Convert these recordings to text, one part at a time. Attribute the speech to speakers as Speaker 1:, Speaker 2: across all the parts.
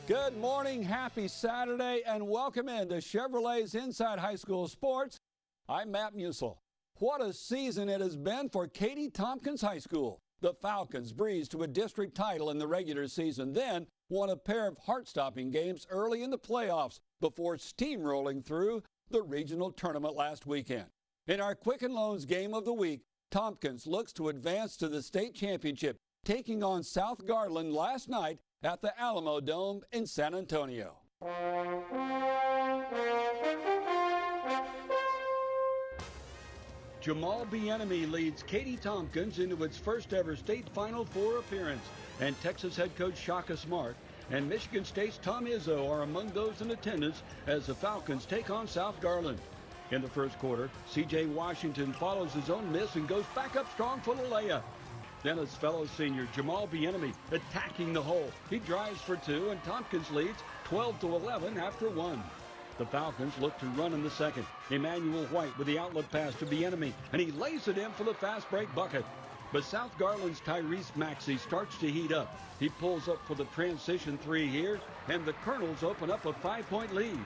Speaker 1: Good morning, happy Saturday, and welcome into Chevrolet's Inside High School Sports. I'm Matt Musil. What a season it has been for Katy Tompkins High School. The Falcons breezed to a district title in the regular season, then won a pair of heart-stopping games early in the playoffs before steamrolling through the regional tournament last weekend. In our Quicken Loans Game of the Week, Tompkins looks to advance to the state championship, taking on South Garland last night at the Alamo Dome in San Antonio. Jamal Bienemy leads Katy Tompkins into its first ever state Final Four appearance, and Texas head coach Shaka Smart and Michigan State's Tom Izzo are among those in attendance as the Falcons take on South Garland. In the first quarter, C.J. Washington follows his own miss and goes back up strong for the layup. Then his fellow senior Jamal Bienemy attacking the hole. He drives for two, and Tompkins leads 12-11 after one. The Falcons look to run in the second. Emmanuel White with the outlet pass to Bienemy, and he lays it in for the fast break bucket. But South Garland's Tyrese Maxey starts to heat up. He pulls up for the transition three here, and the Colonels open up a 5-point lead.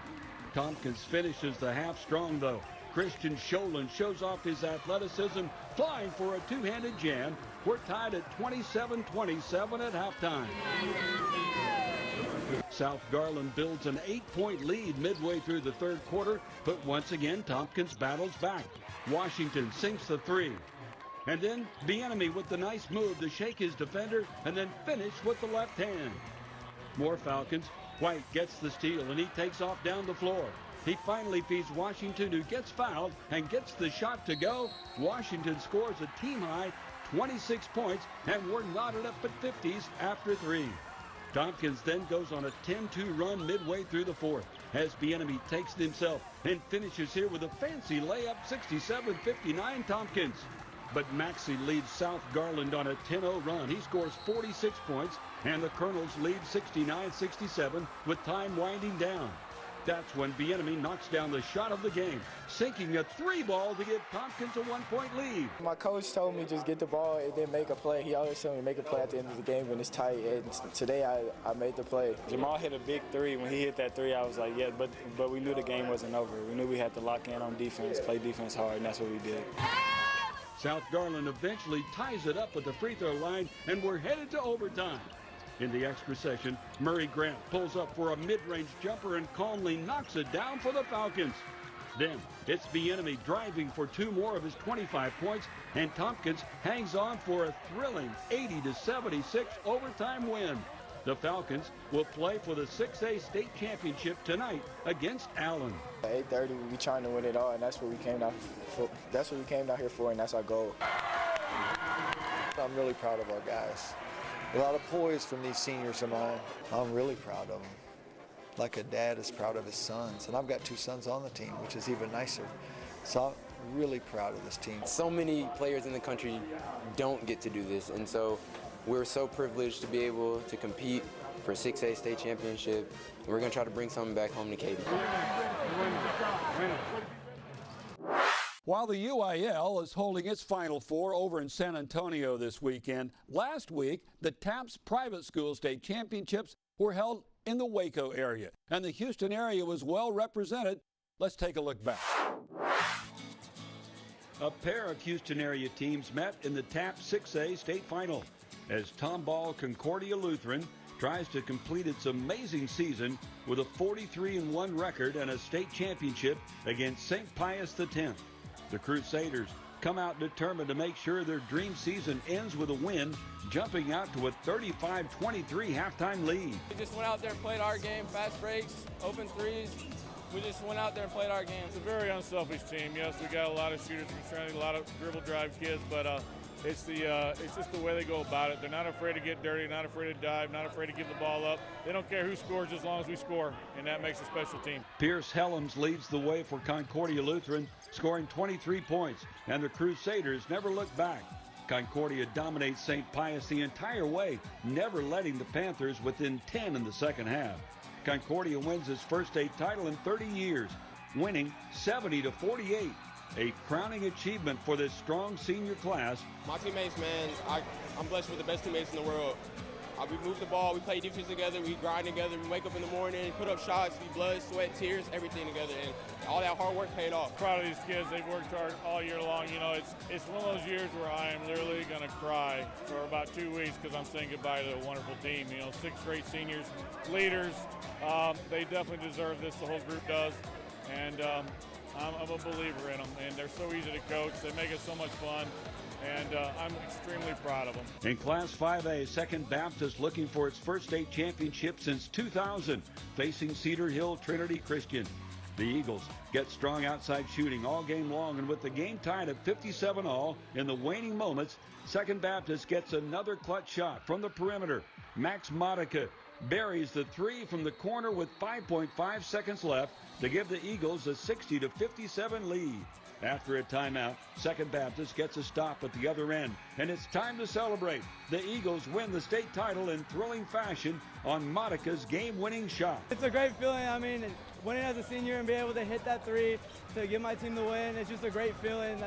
Speaker 1: Tompkins finishes the half strong, though. Christian Sholin shows off his athleticism, flying for a two-handed jam. We're tied at 27-27 at halftime. South Garland builds an 8-point lead midway through the third quarter, but once again, Tompkins battles back. Washington sinks the three. And then Bienemy with the nice move to shake his defender and then finish with the left hand. More Falcons. White gets the steal, and he takes off down the floor. He finally feeds Washington, who gets fouled and gets the shot to go. Washington scores a team-high 26 points, and we're knotted up at 50s after three. Tompkins then goes on a 10-2 run midway through the fourth as Bienemy takes it himself and finishes here with a fancy layup, 67-59 Tompkins. But Maxey leads South Garland on a 10-0 run. He scores 46 points, and the Colonels lead 69-67 with time winding down. That's when Bienemy knocks down the shot of the game, sinking a three ball to give Tompkins a 1-point lead.
Speaker 2: My coach told me just get the ball and then make a play. He always told me make a play at the end of the game when it's tight, and today I made the play.
Speaker 3: Jamal hit a big three. When he hit that three, I was like, yeah, but we knew the game wasn't over. We knew we had to lock in on defense, play defense hard, and that's what we did.
Speaker 1: South Garland eventually ties it up at the free throw line, and we're headed to overtime. In the extra session, Murray Grant pulls up for a mid-range jumper and calmly knocks it down for the Falcons. Then it's Bienemy driving for two more of his 25 points, and Tompkins hangs on for a thrilling 80-76 overtime win. The Falcons will play for the 6A state championship tonight against Allen.
Speaker 2: At 8:30, we're trying to win it all, and that's what we came down for. That's what we came down here for, and that's our goal.
Speaker 4: I'm really proud of our guys. A lot of poise from these seniors of mine. I'm really proud of them. Like a dad is proud of his sons, and I've got two sons on the team, which is even nicer. So I'm really proud of this team.
Speaker 5: So many players in the country don't get to do this, and so we're so privileged to be able to compete for 6A state championship. We're going to try to bring something back home to Katy.
Speaker 1: While the UIL is holding its Final Four over in San Antonio this weekend, last week the TAPS private school state championships were held in the Waco area, and the Houston area was well represented. Let's take a look back. A pair of Houston area teams met in the TAPS 6A state final as Tomball Concordia Lutheran tries to complete its amazing season with a 43-1 record and a state championship against St. Pius X. The Crusaders come out determined to make sure their dream season ends with a win, jumping out to a 35-23 halftime lead.
Speaker 6: We just went out there and played our game, fast breaks, open threes. We just went out there and played our game.
Speaker 7: It's a very unselfish team. Yes, we got a lot of shooters from strength, a lot of dribble drive kids, but it's just the way they go about it. They're not afraid to get dirty, not afraid to dive, not afraid to give the ball up. They don't care who scores as long as we score, and that makes a special team.
Speaker 1: Pierce Helms leads the way for Concordia Lutheran, scoring 23 points, and the Crusaders never look back. Concordia dominates St. Pius the entire way, never letting the Panthers within 10 in the second half. Concordia wins its first state title in 30 years, winning 70-48. A crowning achievement for this strong senior class.
Speaker 6: My teammates, man, I'm blessed with the best teammates in the world. We move the ball, we play defense together, we grind together, we wake up in the morning, put up shots, we blood, sweat, tears, everything together, and all that hard work paid off.
Speaker 7: Proud of these kids. They've worked hard all year long. You know, it's one of those years where I am literally going to cry for about 2 weeks because I'm saying goodbye to a wonderful team. You know, 6 great seniors, leaders. They definitely deserve this. The whole group does. And I'm a believer in them. And they're so easy to coach. They make it so much fun. And I'm extremely proud of them.
Speaker 1: In Class 5A, Second Baptist looking for its first state championship since 2000, facing Cedar Hill Trinity Christian. The Eagles get strong outside shooting all game long, and with the game tied at 57-all in the waning moments, Second Baptist gets another clutch shot from the perimeter. Max Modica buries the three from the corner with 5.5 seconds left to give the Eagles a 60-57 lead. After a timeout, Second Baptist gets a stop at the other end, and it's time to celebrate. The Eagles win the state title in thrilling fashion on Modica's game-winning shot.
Speaker 8: It's a great feeling. I mean, winning as a senior and being able to hit that three to give my team the win, it's just a great feeling.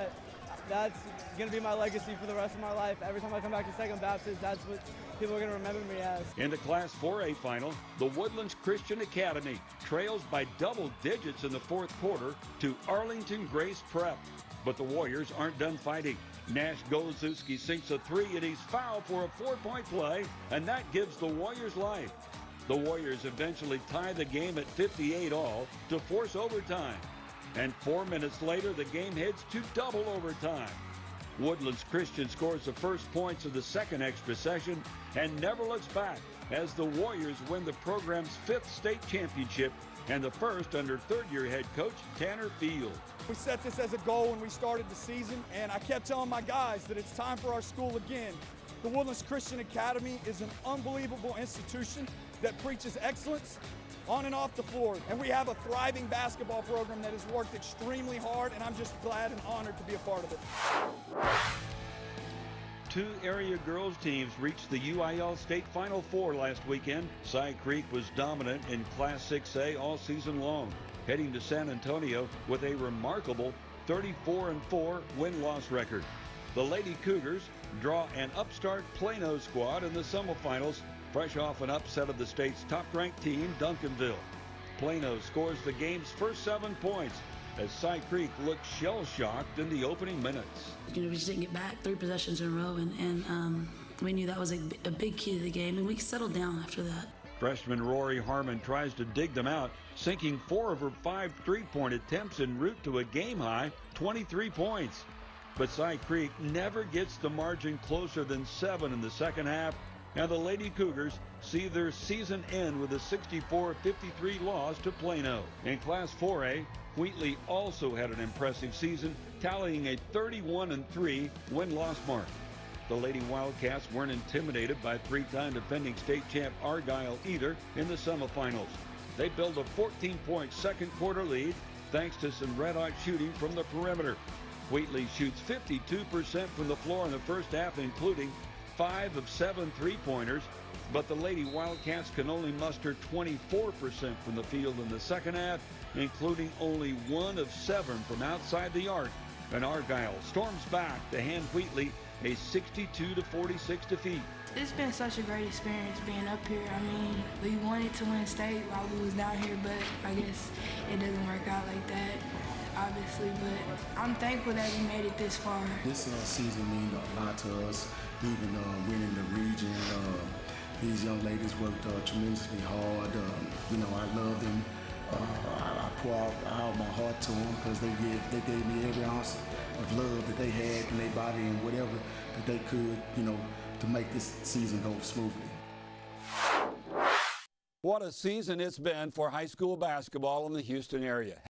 Speaker 8: That's going to be my legacy for the rest of my life. Every time I come back to Second Baptist, that's what people are going to remember me as.
Speaker 1: In the Class 4A final, the Woodlands Christian Academy trails by double digits in the fourth quarter to Arlington Grace Prep. But the Warriors aren't done fighting. Nash Golozewski sinks a three, and he's fouled for a 4-point play, and that gives the Warriors life. The Warriors eventually tie the game at 58-all to force overtime. And 4 minutes later, the game heads to double overtime. Woodlands Christian scores the first points of the second extra session and never looks back as the Warriors win the program's 5th state championship and the first under third-year head coach Tanner Field.
Speaker 9: We set this as a goal when we started the season, and I kept telling my guys that it's time for our school again. The Woodlands Christian Academy is an unbelievable institution that preaches excellence on and off the floor. And we have a thriving basketball program that has worked extremely hard, and I'm just glad and honored to be a part of it.
Speaker 1: 2 area girls teams reached the UIL State Final Four last weekend. Cy Creek was dominant in Class 6A all season long, heading to San Antonio with a remarkable 34-4 win-loss record. The Lady Cougars draw an upstart Plano squad in the semifinals, fresh off an upset of the state's top-ranked team, Duncanville. Plano scores the game's first 7 points as Cy Creek looked shell-shocked in the opening minutes.
Speaker 10: You know, we just didn't get back 3 possessions in a row, and we knew that was a big key to the game, and we settled down after that.
Speaker 1: Freshman Rory Harmon tries to dig them out, sinking 4 of her 5 3-point attempts en route to a game-high 23 points. But Cy Creek never gets the margin closer than 7 in the second half, and the Lady Cougars see their season end with a 64-53 loss to Plano. In Class 4A, Wheatley also had an impressive season, tallying a 31-3 win-loss mark. The Lady Wildcats weren't intimidated by 3-time defending state champ Argyle either in the semifinals. They built a 14-point second quarter lead thanks to some red-hot shooting from the perimeter. Wheatley shoots 52% from the floor in the first half, including 5 of 7 3-pointers, but the Lady Wildcats can only muster 24% from the field in the second half, including only 1 of 7 from outside the arc, and Argyle storms back to hand Wheatley a 62-46 defeat.
Speaker 10: It's been such a great experience being up here. I mean, we wanted to win state while we was down here, but I guess it doesn't work out like that, obviously, but I'm thankful that we made it this far.
Speaker 11: This season means a lot to us, even winning the region. These young ladies worked tremendously hard. You know, I love them. I pour out my heart to them because they gave me every ounce of love that they had in their body and whatever that they could, you know, to make this season go smoothly.
Speaker 1: What a season it's been for high school basketball in the Houston area.